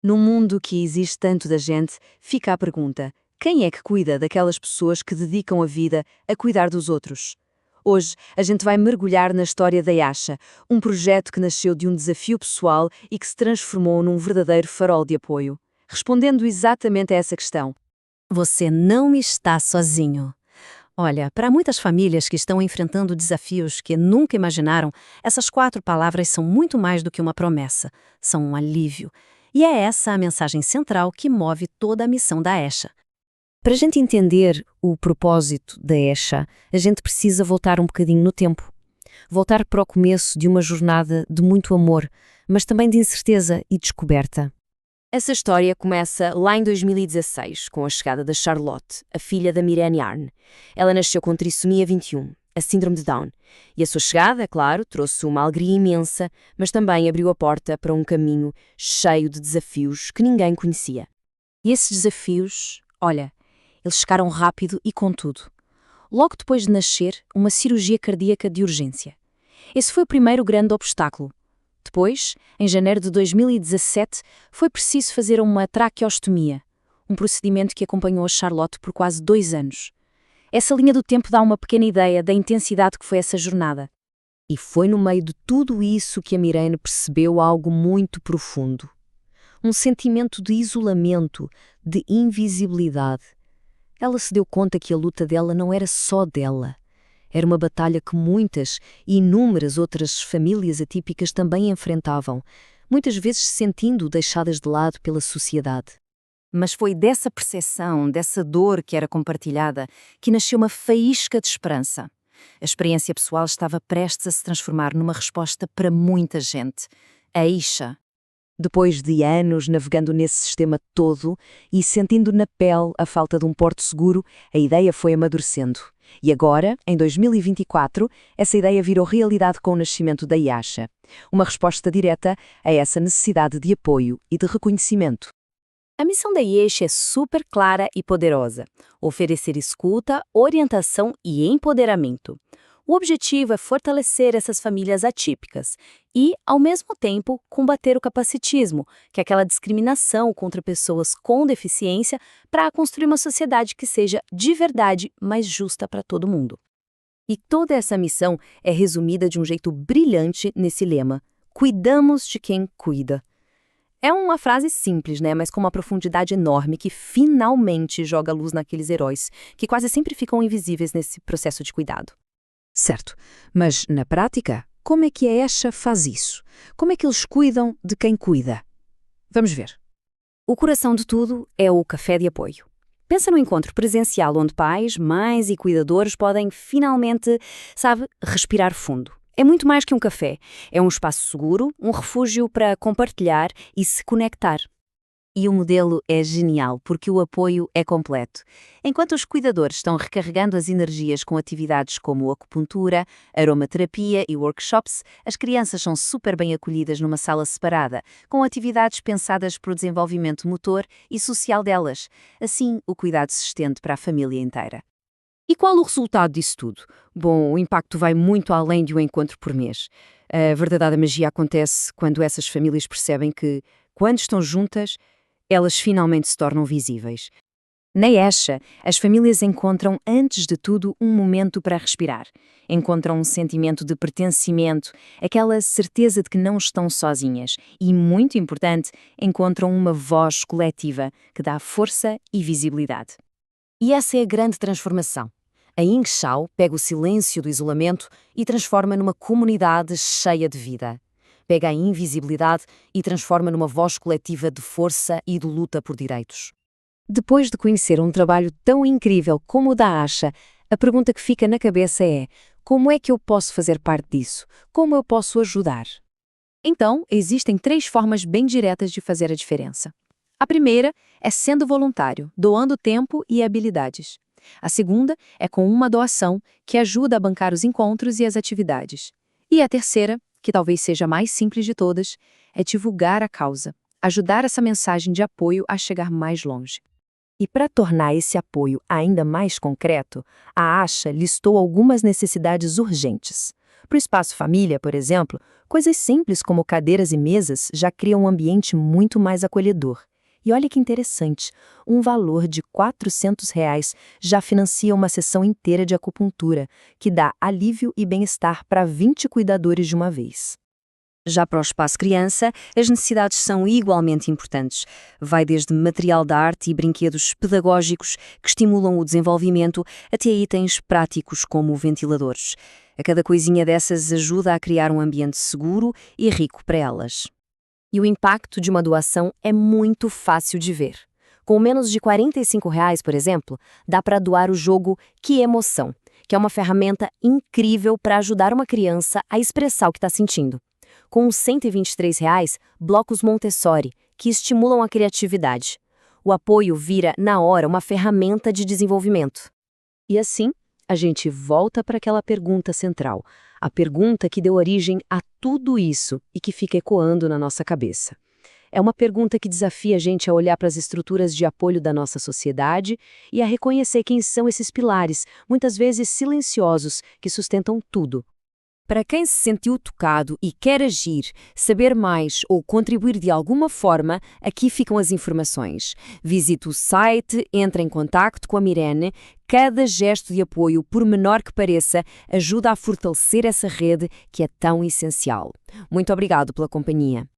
Num mundo que existe tanto da gente, fica a pergunta: quem é que cuida daquelas pessoas que dedicam a vida a cuidar dos outros? Hoje, a gente vai mergulhar na história da Yasha, um projeto que nasceu de um desafio pessoal e que se transformou num verdadeiro farol de apoio. Respondendo exatamente a essa questão. Você não está sozinho. Olha, para muitas famílias que estão enfrentando desafios que nunca imaginaram, essas 4 palavras são muito mais do que uma promessa, são um alívio. E é essa a mensagem central que move toda a missão da ESHA. Para a gente entender o propósito da ESHA, a gente precisa voltar um bocadinho no tempo. Voltar para o começo de uma jornada de muito amor, mas também de incerteza e descoberta. Essa história começa lá em 2016, com a chegada da Charlotte, a filha da Miriam Yarn. Ela nasceu com trissomia 21, a síndrome de Down. E a sua chegada, claro, trouxe uma alegria imensa, mas também abriu a porta para um caminho cheio de desafios que ninguém conhecia. E esses desafios, olha, eles chegaram rápido e com tudo. Logo depois de nascer, uma cirurgia cardíaca de urgência. Esse foi o primeiro grande obstáculo. Depois, em janeiro de 2017, foi preciso fazer uma traqueostomia, um procedimento que acompanhou a Charlotte por quase 2 anos. Essa linha do tempo dá uma pequena ideia da intensidade que foi essa jornada. E foi no meio de tudo isso que a Mirene percebeu algo muito profundo. Um sentimento de isolamento, de invisibilidade. Ela se deu conta que a luta dela não era só dela. Era uma batalha que muitas e inúmeras outras famílias atípicas também enfrentavam, muitas vezes se sentindo deixadas de lado pela sociedade. Mas foi dessa percepção, dessa dor que era compartilhada, que nasceu uma faísca de esperança. A experiência pessoal estava prestes a se transformar numa resposta para muita gente. A Isha. Depois de anos navegando nesse sistema todo e sentindo na pele a falta de um porto seguro, a ideia foi amadurecendo. E agora, em 2024, essa ideia virou realidade com o nascimento da Yasha. Uma resposta direta a essa necessidade de apoio e de reconhecimento. A missão da Yesha é super clara e poderosa: oferecer escuta, orientação e empoderamento. O objetivo é fortalecer essas famílias atípicas e, ao mesmo tempo, combater o capacitismo, que é aquela discriminação contra pessoas com deficiência, para construir uma sociedade que seja de verdade mais justa para todo mundo. E toda essa missão é resumida de um jeito brilhante nesse lema: cuidamos de quem cuida. É uma frase simples, né, mas com uma profundidade enorme que finalmente joga luz naqueles heróis, que quase sempre ficam invisíveis nesse processo de cuidado. Certo, mas na prática, como é que a Yasha faz isso? Como é que eles cuidam de quem cuida? Vamos ver. O coração de tudo é o café de apoio. Pensa no encontro presencial onde pais, mães e cuidadores podem finalmente, respirar fundo. É muito mais que um café. É um espaço seguro, um refúgio para compartilhar e se conectar. E o modelo é genial porque o apoio é completo. Enquanto os cuidadores estão recarregando as energias com atividades como acupuntura, aromaterapia e workshops, as crianças são super bem acolhidas numa sala separada, com atividades pensadas para o desenvolvimento motor e social delas. Assim, o cuidado se estende para a família inteira. E qual o resultado disso tudo? Bom, o impacto vai muito além de um encontro por mês. A verdadeira magia acontece quando essas famílias percebem que, quando estão juntas, elas finalmente se tornam visíveis. Na Yasha, as famílias encontram, antes de tudo, um momento para respirar. Encontram um sentimento de pertencimento, aquela certeza de que não estão sozinhas. E, muito importante, encontram uma voz coletiva que dá força e visibilidade. E essa é a grande transformação. A Ying Shao pega o silêncio do isolamento e transforma numa comunidade cheia de vida. Pega a invisibilidade e transforma numa voz coletiva de força e de luta por direitos. Depois de conhecer um trabalho tão incrível como o da Yasha, a pergunta que fica na cabeça é: como é que eu posso fazer parte disso? Como eu posso ajudar? Então, existem 3 formas bem diretas de fazer a diferença. A primeira é sendo voluntário, doando tempo e habilidades. A segunda é com uma doação, que ajuda a bancar os encontros e as atividades. E a terceira, que talvez seja a mais simples de todas, é divulgar a causa, ajudar essa mensagem de apoio a chegar mais longe. E para tornar esse apoio ainda mais concreto, a ASHA listou algumas necessidades urgentes. Para o espaço família, por exemplo, coisas simples como cadeiras e mesas já criam um ambiente muito mais acolhedor. E olha que interessante, um valor de R$ 400 já financia uma sessão inteira de acupuntura, que dá alívio e bem-estar para 20 cuidadores de uma vez. Já para o espaço criança, as necessidades são igualmente importantes. Vai desde material de arte e brinquedos pedagógicos que estimulam o desenvolvimento até itens práticos como ventiladores. A cada coisinha dessas ajuda a criar um ambiente seguro e rico para elas. E o impacto de uma doação é muito fácil de ver. Com menos de R$ 45, por exemplo, dá para doar o jogo Que Emoção, que é uma ferramenta incrível para ajudar uma criança a expressar o que está sentindo. Com uns R$ 123, blocos Montessori, que estimulam a criatividade. O apoio vira, na hora, uma ferramenta de desenvolvimento. E assim, a gente volta para aquela pergunta central, a pergunta que deu origem a tudo isso e que fica ecoando na nossa cabeça. É uma pergunta que desafia a gente a olhar para as estruturas de apoio da nossa sociedade e a reconhecer quem são esses pilares, muitas vezes silenciosos, que sustentam tudo. Para quem se sentiu tocado e quer agir, saber mais ou contribuir de alguma forma, aqui ficam as informações. Visite o site, entre em contacto com a Mirene. Cada gesto de apoio, por menor que pareça, ajuda a fortalecer essa rede que é tão essencial. Muito obrigado pela companhia.